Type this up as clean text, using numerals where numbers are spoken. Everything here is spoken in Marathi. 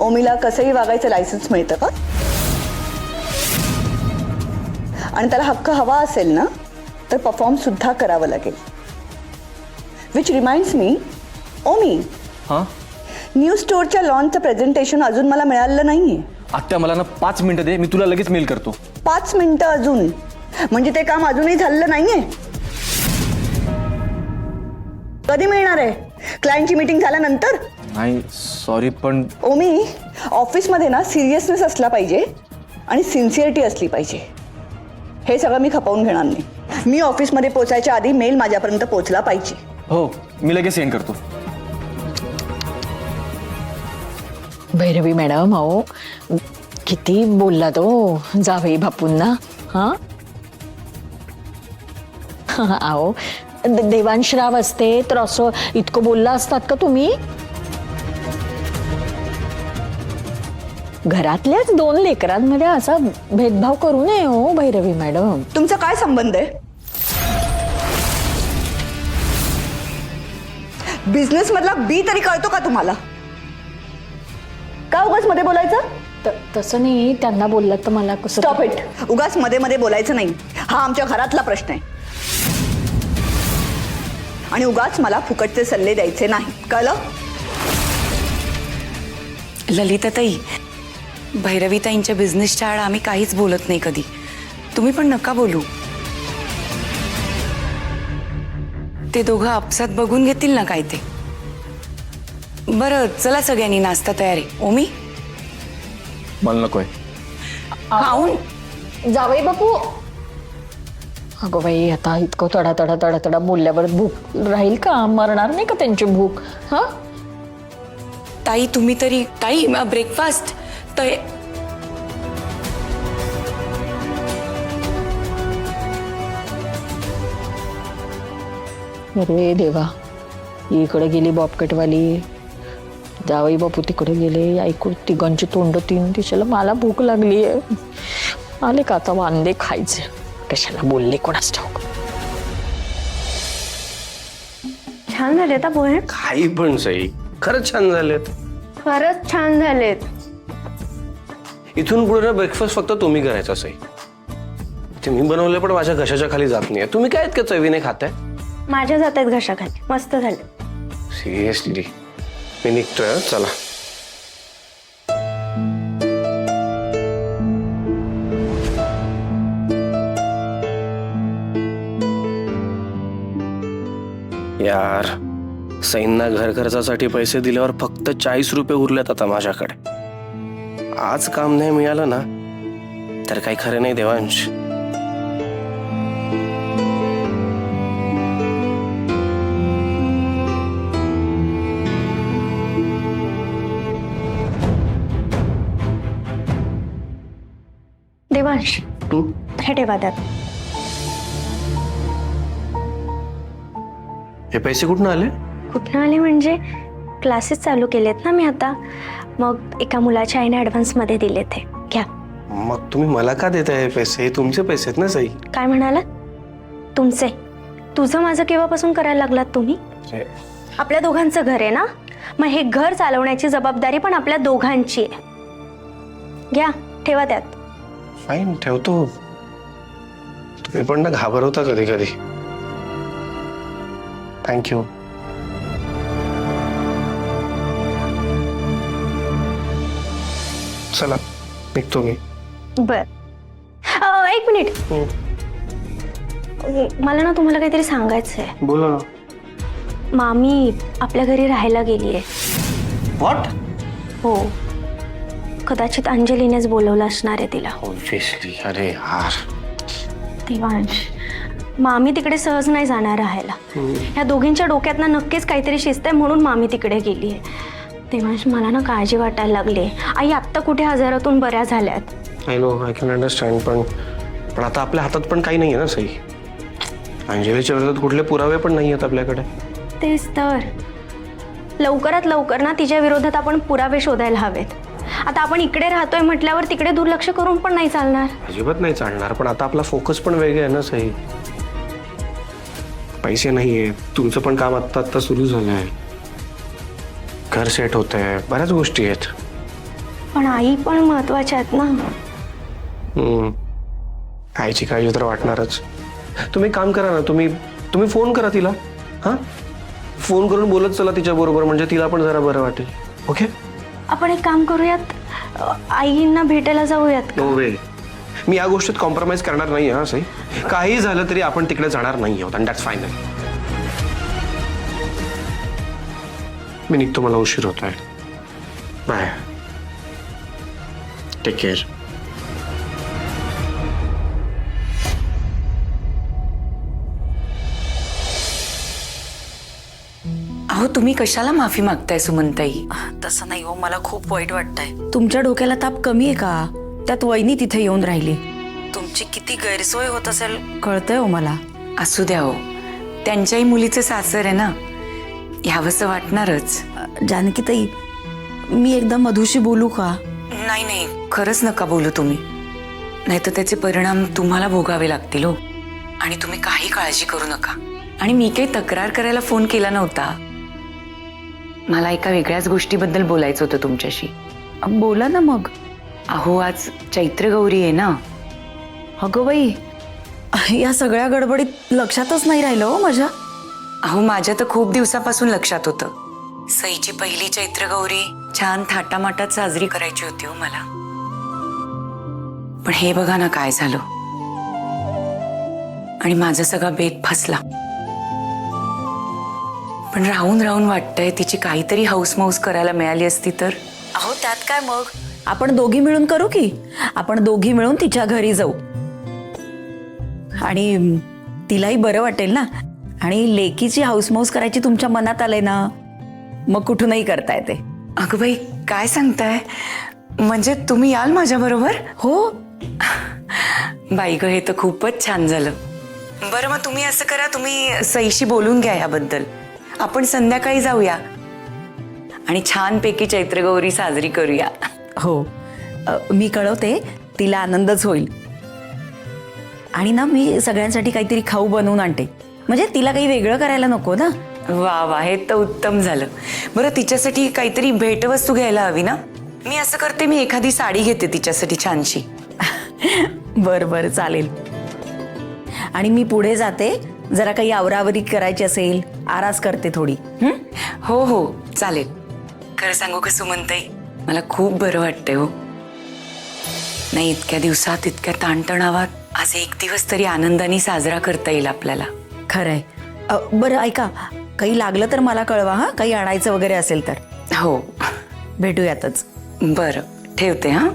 ओमीला कसंही वागायचं लायसन्स मिळतं का? आणि त्याला हक्क हवा असेल ना तर परफॉर्म सुद्धा करावं लागेल. विच रिमाइंड्स मी, ओमी, हां न्यू स्टोअरच्या लॉन्चचं प्रेझेंटेशन अजून मला मिळालेलं नाहीये. आत्या मला ना 5 मिनिटं दे, मी तुला लगेच मेल करतो. 5 मिनिटं अजून? म्हणजे ते काम अजूनही झालेलं नाहीये? कधी मिळणार आहे? क्लायंटची मीटिंग झाल्यानंतर? नाही सॉरी पण ओमी, ऑफिसमध्ये ना सिरियसनेस असला पाहिजे आणि सिन्सिअरिटी असली पाहिजे. हे सगळं मी खपवून घेणार नाही. मी ऑफिसमध्ये पोचायच्या आधी मेल माझ्यापर्यंत पोहोचला पाहिजे. हो मी लगेच सेंड करतो. भैरवी मॅडम, अहो किती बोलला तो जावई बापूंना. हां अहो देवांशराव असते तर असं इतकं बोलला असतात का तुम्ही? घरातल्याच 2 लेकरांमध्ये असा भेदभाव करू नये हो भैरवी मॅडम. तुमचा काय संबंध आहे? बिझनेस मधला बी तरी कळतो का तुम्हाला? का उगाच मध्ये बोलायचं? तसं नाही, त्यांना बोललात तर मला कसं. Stop it. उगाच मध्ये मध्ये बोलायचं नाही. हा आमच्या घरातला प्रश्न आहे आणि उगाच मला फुकटचे सल्ले द्यायचे नाही, कळलं? ललिताताई, भैरवीताईंच्या बिझनेसच्या आड आम्ही काहीच बोलत नाही कधी. तुम्ही पण नका बोलू. ते दोघं आपसात बघून घेतील ना काय ते. बरं चला सगळ्यांनी, नाश्ता तयार आहे. ओमी मला नकोय. खाऊन जावई बापू. अगो बाई, आता इतकं तडा बोलल्यावर भूक राहील का? मरणार नाही का त्यांची भूक? हा ताई तुम्ही तरी, ताई ब्रेकफास्ट तय. अरे देवा, इकडे गेली बॉबकटवाली, जावई बापू तिकडे गेले, ऐकून तिघांची तोंड 3 दिशेला. मला भूक लागली आहे. आले का आता वांदे खायचे? कशाला बोलले कोणास ठाऊक. छान झालेत हा पोहे. काही पण सई, खरंच छान झालेत. खरंच छान झालेत. इथून पुढे ब्रेकफास्ट फक्त तुम्ही करायचा सई. ते मी बनवले पण माझ्या घशाच्या खाली जात नाही. तुम्ही काय इतक्या चवीने खाताय? माझ्या जात आहेत घशाखाली. मस्त झाले. सिरियसली मी निघतोय हं, चला. यार, सईंना घर खर्चासाठी पैसे दिल्यावर फक्त 40 रुपये उरलेत आता माझ्याकडे. आज काम नाही मिळालं ना तर काही खरं नाही देवांश. देवांश, हे ठेवा त्यात. हे पैसे कुठून आले? कुठनं आले म्हणजे क्लासेस चालू केलेत ना मी आता. मग एका मुलाच्या आईने ॲडव्हान्समध्ये दिले ते. घ्या. मग तुम्ही मला का देताय हे पैसे? हे तुमचे पैसे आहेत ना सई. काय म्हणालात? तुमचे? तुझं माझं केव्हापासून करायला लागलात तुम्ही? आपल्या दोघांचं घर आहे ना, मग हे घर चालवण्याची जबाबदारी पण आपल्या दोघांची आहे. घ्या, ठेवा त्यात. फाईन, ठेवतो. तुम्ही पण ना घाबरवता कधी कधी. थँक्यू. चला निघतो मी. बर. एक मिनिट. मला ना तुम्हाला काहीतरी सांगायचं आहे. बोला ना. मामी आपल्या घरी राहायला गेली आहे. व्हॉट? हो, कदाचित अंजलीनेच बोलवलं असणार आहे तिला. ऑब्विसली. अरे यार. देवांश, मामी तिकडे सहज नाही जाणार राहायला. ह्या दोघींच्या डोक्यात ना नक्कीच काहीतरी शिस्त आहे, म्हणून मामी तिकडे गेली आहे. देवांश, मला ना काळजी वाटायला लागली. आई आत्ता कुठे आजारातून बऱ्या झाल्यात. I know, I can understand. पण आता आपल्या हातात पण काही नाही आहे ना सई. अंजलीच्या विरोधात कुठले पुरावे पण नाही आहेत आपल्याकडे. तेच तर. लवकरात लवकर ना तिच्या विरोधात आपण पुरावे शोधायला हवेत. आता आपण इकडे राहतोय म्हटल्यावर तिकडे दुर्लक्ष करून पण नाही चालणार. अजिबात नाही चालणार. पण आता आपला फोकस पण वेगळा आहे ना सई. पैसे नाहीये, तुमचं पण काम आत्ता आत्ता सुरू झालं आहे, घर सेट होत आहे, बऱ्याच गोष्टी आहेत. पण आई पण महत्वाच्या आहेत ना. आईची काळजी तर वाटणारच. तुम्ही काम करा ना, तुम्ही फोन करा तिला. हा, फोन करून बोलत चला तिच्या बरोबर, म्हणजे तिला पण जरा बरं वाटेल. ओके. आपण एक काम करूयात, आईंना भेटायला जाऊयात का? नो वे, मी या गोष्टीत कॉम्प्रोमाइज करणार नाही. हा सई, काही झालं तरी आपण तिकडे जाणार नाही आहोत, अँड दॅट्स फायनल. मी निघतो, मला उशीर होत आहे. Bye, take care. अहो तुम्ही कशाला माफी मागताय सुमनताई? तसं नाही हो, मला खूप वाईट वाटतंय. तुमच्या डोक्याला ताप कमी आहे का? त्यात वहिनी तिथे येऊन राहिली. तुमची किती गैरसोय होत असेल कळतंय हो मला. असू द्या हो, त्यांच्याही मुलीचं सासर आहे ना, यावंसं वाटणारच. जानकी ताई, मी एकदा मधुशी बोलू का? नाही नाही, खरंच नका बोलू तुम्ही, नाही तर त्याचे परिणाम तुम्हाला भोगावे लागतील हो. आणि तुम्ही काही काळजी करू नका. आणि मी काही तक्रार करायला फोन केला नव्हता, मला एका वेगळ्याच गोष्टीबद्दल बोलायचं होतं तुमच्याशी. बोला ना मग. अहो आज चैत्र गौरी आहे ना. अगं बाई, या सगळ्या गडबडीत लक्षातच नाही राहिलं हो माझ्या. अहो माझ्या तर खूप दिवसापासून लक्षात होतं. सईची पहिली चैत्र गौरी छान थाटामाटात साजरी करायची होती हो मला. पण हे बघा ना काय झालं, आणि माझा सगळा बेत फसला. पण राहून राहून वाटतंय तिची काहीतरी हौसमौस करायला मिळाली असती तर. अहो त्यात काय मग, आपण दोघी मिळून करू की. आपण दोघी मिळून तिच्या घरी जाऊ, आणि तिलाही बरं वाटेल ना. आणि लेकीची हाऊसमौस करायची तुमच्या मनात आलंय ना, मग कुठूनही करता येते. अगं बाई काय सांगताय, म्हणजे तुम्ही याल माझ्या बरोबर? हो. बाई ग, हे तर खूपच छान झालं. बरं मग तुम्ही असं करा, तुम्ही सईशी बोलून घ्या याबद्दल. आपण संध्याकाळी जाऊया आणि छानपैकी चैत्रगौरी साजरी करूया. हो, मी कळवते, तिला आनंदच होईल. आणि ना मी सगळ्यांसाठी काहीतरी खाऊ बनवून आणते, म्हणजे तिला काही वेगळं करायला नको ना. वा वा, हे तर उत्तम झालं. बरं तिच्यासाठी काहीतरी भेटवस्तू घ्यायला हवी ना. मी असं करते, मी एखादी साडी घेते तिच्यासाठी छानशी. बरं बरं, चालेल. आणि मी पुढे जाते, जरा काही आवरावरी करायची असेल, आरास करते थोडी. हो हो चालेल. खरं सांगू का सुमनताई, मला खूप बरं वाटतंय हो. नाही, इतक्या दिवसात इतक्या ताणतणावात आज एक दिवस तरी आनंदाने साजरा करता येईल आपल्याला. खरंय. बरं ऐका, काही लागलं तर मला कळवा. हा, काही आणायचं वगैरे असेल तर. हो भेटूयातच. बरं, ठेवते. हां.